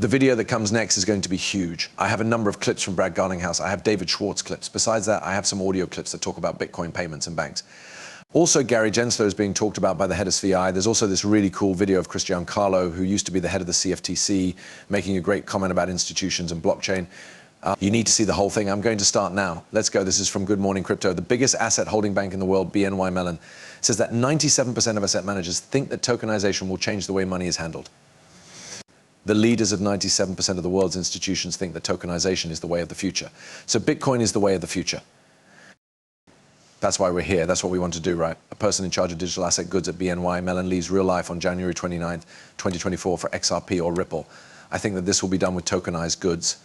The video that comes next is going to be huge. I have a number of clips from Garlinghouse. I have David Schwartz clips. Besides that, I have some audio clips that talk about Bitcoin payments and banks. Also, Gary Gensler is being talked about by the head of SVI. There's also this really cool video of Christian Carlo, who used to be the head of the CFTC, making a great comment about institutions and blockchain. You need to see the whole thing. I'm going to start now. Let's go. This is from Good Morning Crypto. The biggest asset holding bank in the world, BNY Mellon, says that 97% of asset managers think that tokenization will change the way money is handled. The leaders of 97% of the world's institutions think that tokenization is the way of the future. So Bitcoin is the way of the future. That's why we're here. That's what we want to do, right? A person in charge of digital asset goods at BNY Mellon leaves real life on January 29th, 2024 for XRP or Ripple. I think that this will be done with tokenized goods.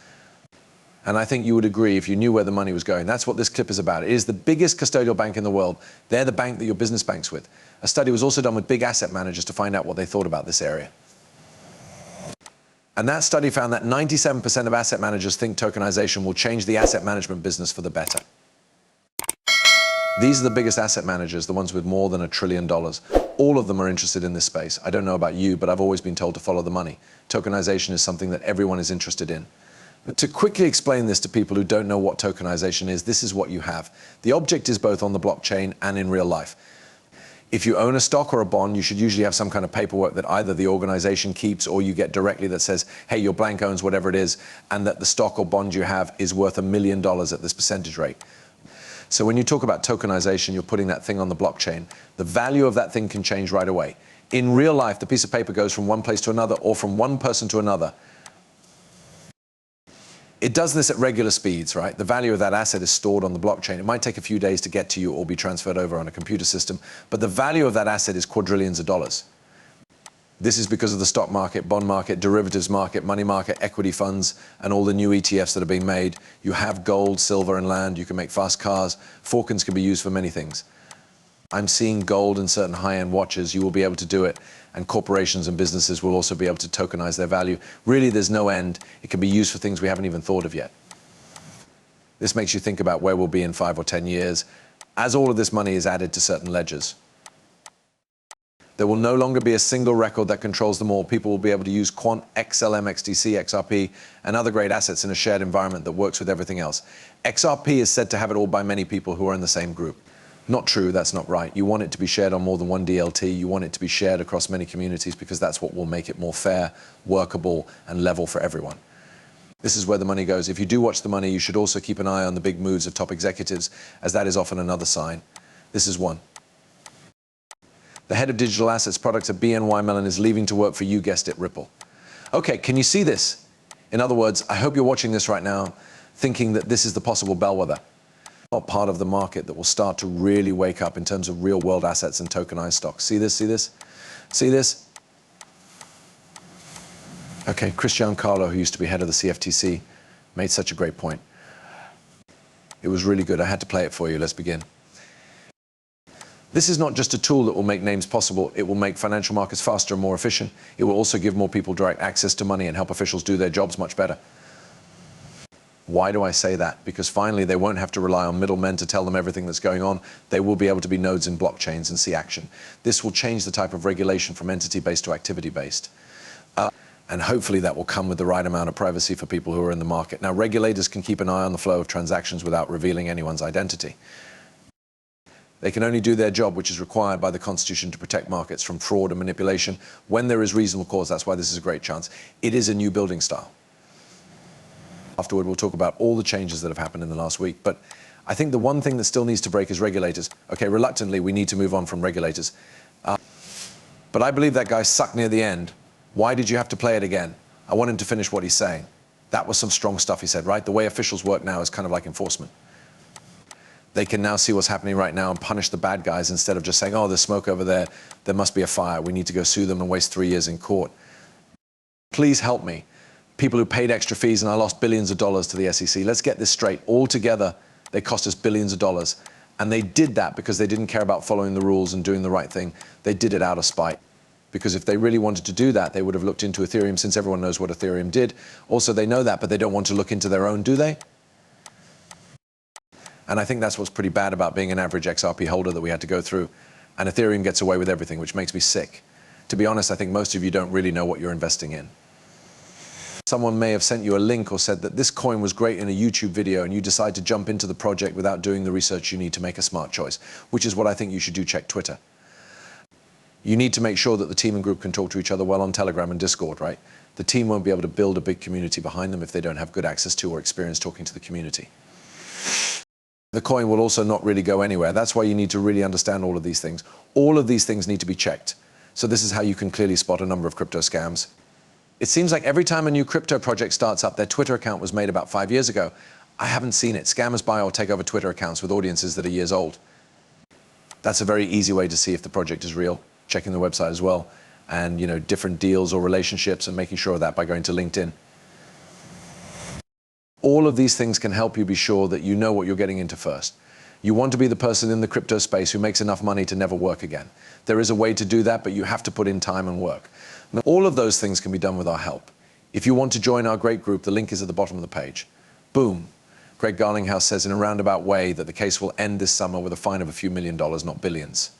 And I think you would agree if you knew where the money was going. That's what this clip is about. It is the biggest custodial bank in the world. They're the bank that your business banks with. A study was also done with big asset managers to find out what they thought about this area. And that study found that 97% of asset managers think tokenization will change the asset management business for the better. These are the biggest asset managers, the ones with more than $1 trillion. All of them are interested in this space. I don't know about you, but I've always been told to follow the money. Tokenization is something that everyone is interested in. But to quickly explain this to people who don't know what tokenization is, this is what you have. The object is both on the blockchain and in real life. If you own a stock or a bond, you should usually have some kind of paperwork that either the organization keeps or you get directly that says, hey, your blank owns whatever it is, and that the stock or bond you have is worth $1 million at this percentage rate. So when you talk about tokenization, you're putting that thing on the blockchain. The value of that thing can change right away. In real life, the piece of paper goes from one place to another or from one person to another. It does this at regular speeds, right? The value of that asset is stored on the blockchain. It might take a few days to get to you or be transferred over on a computer system, but the value of that asset is quadrillions of dollars. This is because of the stock market, bond market, derivatives market, money market, equity funds, and all the new ETFs that are being made. You have gold, silver, and land. You can make fast cars. Forkins can be used for many things. I'm seeing gold in certain high-end watches. You will be able to do it, and corporations and businesses will also be able to tokenize their value. Really, there's no end. It can be used for things we haven't even thought of yet. This makes you think about where we'll be in 5 or 10 years, as all of this money is added to certain ledgers. There will no longer be a single record that controls them all. People will be able to use kwon, XLM, XDC, XRP, and other great assets in a shared environment that works with everything else. XRP is said to have it all by many people who are in the same group. Not true, that's not right. You want it to be shared on more than one DLT. You want it to be shared across many communities because that's what will make it more fair, workable, and level for everyone. This is where the money goes. If you do watch the money, you should also keep an eye on the big moves of top executives, as that is often another sign. This is one. The head of digital assets products at BNY Mellon is leaving to work for, you guessed it, Ripple. Okay, can you see this? In other words, I hope you're watching this right now thinking that this is the possible bellwether. Not part of the market that will start to really wake up in terms of real world assets and tokenized stocks. See this, see this, see this? Okay, Christian Carlo, who used to be head of the CFTC, made such a great point. It was really good. I had to play it for you. Let's begin. This is not just a tool that will make names possible. It will make financial markets faster and more efficient. It will also give more people direct access to money and help officials do their jobs much better. Why do I say that? Because finally they won't have to rely on middlemen to tell them everything that's going on. They will be able to be nodes in blockchains and see action. This will change the type of regulation from entity-based to activity-based. And hopefully that will come with the right amount of privacy for people who are in the market. Now, regulators can keep an eye on the flow of transactions without revealing anyone's identity. They can only do their job, which is required by the Constitution to protect markets from fraud and manipulation when there is reasonable cause. That's why this is a great chance. It is a new building style. Afterward, we'll talk about all the changes that have happened in the last week. But I think the one thing that still needs to break is regulators. Okay, reluctantly, we need to move on from regulators. But I believe that guy sucked near the end. Why did you have to play it again? I want him to finish what he's saying. That was some strong stuff he said, right? The way officials work now is kind of like enforcement. They can now see what's happening right now and punish the bad guys instead of just saying, oh, there's smoke over there. There must be a fire. We need to go sue them and waste 3 years in court. Please help me. People who paid extra fees and I lost billions of dollars to the SEC. Let's get this straight. Altogether, they cost us billions of dollars. And they did that because they didn't care about following the rules and doing the right thing. They did it out of spite. Because if they really wanted to do that, they would have looked into Ethereum, since everyone knows what Ethereum did. Also, they know that, but they don't want to look into their own, do they? And I think that's what's pretty bad about being an average XRP holder that we had to go through. And Ethereum gets away with everything, which makes me sick. To be honest, I think most of you don't really know what you're investing in. Someone may have sent you a link or said that this coin was great in a YouTube video and you decide to jump into the project without doing the research you need to make a smart choice, which is what I think you should do. Check Twitter. You need to make sure that the team and group can talk to each other well on Telegram and Discord, right? The team won't be able to build a big community behind them if they don't have good access to or experience talking to the community. The coin will also not really go anywhere. That's why you need to really understand all of these things. All of these things need to be checked. So this is how you can clearly spot a number of crypto scams. It seems like every time a new crypto project starts up, their Twitter account was made about 5 years ago. I haven't seen it. Scammers buy or take over Twitter accounts with audiences that are years old. That's a very easy way to see if the project is real, checking the website as well, and different deals or relationships and making sure of that by going to LinkedIn. All of these things can help you be sure that you know what you're getting into first. You want to be the person in the crypto space who makes enough money to never work again. There is a way to do that, but you have to put in time and work. Now, all of those things can be done with our help. If you want to join our great group, the link is at the bottom of the page. Boom. Greg Garlinghouse says in a roundabout way that the case will end this summer with a fine of a few $1 million, not billions.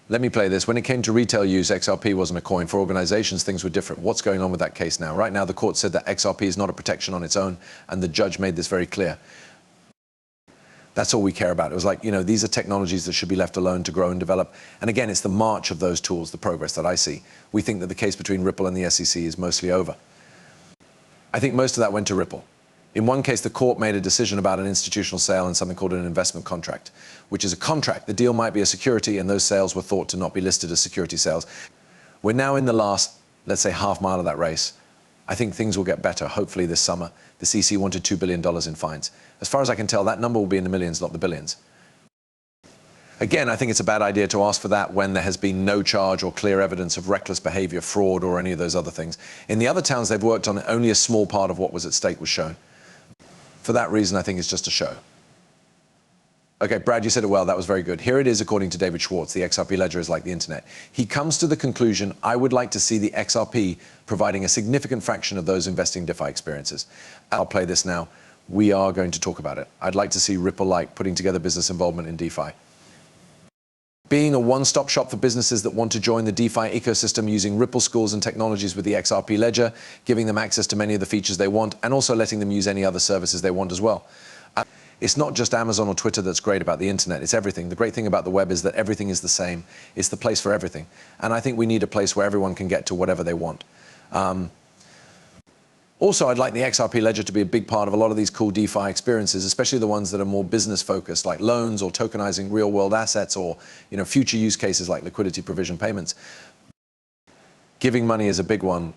Let me play this. When it came to retail use, XRP wasn't a coin. For organizations, things were different. What's going on with that case now? Right now, the court said that XRP is not a protection on its own, and the judge made this very clear. That's all we care about. It was like, these are technologies that should be left alone to grow and develop. And again, it's the march of those tools, the progress that I see. We think that the case between Ripple and the SEC is mostly over. I think most of that went to Ripple. In one case, the court made a decision about an institutional sale and something called an investment contract, which is a contract. The deal might be a security, and those sales were thought to not be listed as security sales. We're now in the last, let's say, half mile of that race. I think things will get better, hopefully this summer. The CC wanted $2 billion in fines. As far as I can tell, that number will be in the millions, not the billions. Again, I think it's a bad idea to ask for that when there has been no charge or clear evidence of reckless behavior, fraud, or any of those other things. In the other towns they've worked on, only a small part of what was at stake was shown. For that reason, I think it's just a show. Okay, Brad, you said it well. That was very good. Here it is, according to David Schwartz. The XRP ledger is like the internet. He comes to the conclusion, I would like to see the XRP providing a significant fraction of those investing DeFi experiences. I'll play this now. We are going to talk about it. I'd like to see Ripple-like putting together business involvement in DeFi. Being a one-stop shop for businesses that want to join the DeFi ecosystem using Ripple schools and technologies with the XRP ledger, giving them access to many of the features they want, and also letting them use any other services they want as well. It's not just Amazon or Twitter that's great about the internet, it's everything. The great thing about the web is that everything is the same. It's the place for everything. And I think we need a place where everyone can get to whatever they want. Also, I'd like the XRP ledger to be a big part of a lot of these cool DeFi experiences, especially the ones that are more business focused, like loans or tokenizing real world assets, or future use cases like liquidity provision payments. Giving money is a big one.